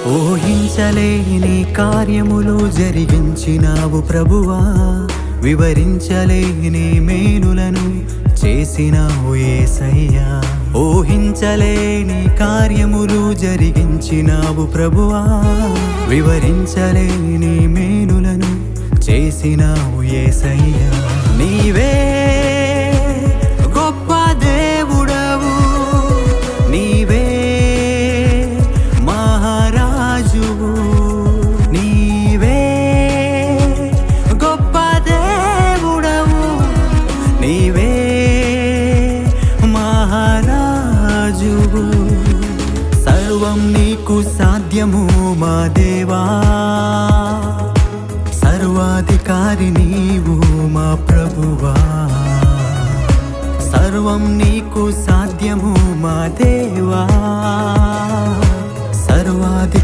ఊహించలేని కార్యములు జరిగించినావు ప్రభువా, వివరించలేని మేలులను చేసినావు యేసయ్యా. ఊహించలేని కార్యములు జరిగించినావు ప్రభువా, వివరించలేని మేలులను చేసినావు యేసయ్యా. నీవే గొప్ప దేవుడవు, నీవే మహారాజువు, నీవే గొప్ప దేవుడవు, నీవే మహారాజువు. సర్వం నీకు సాధ్యము మా దేవా, సర్వాధికారి నీవు మా ప్రభువా. సర్వం నీకు సాధ్యము మా దేవా.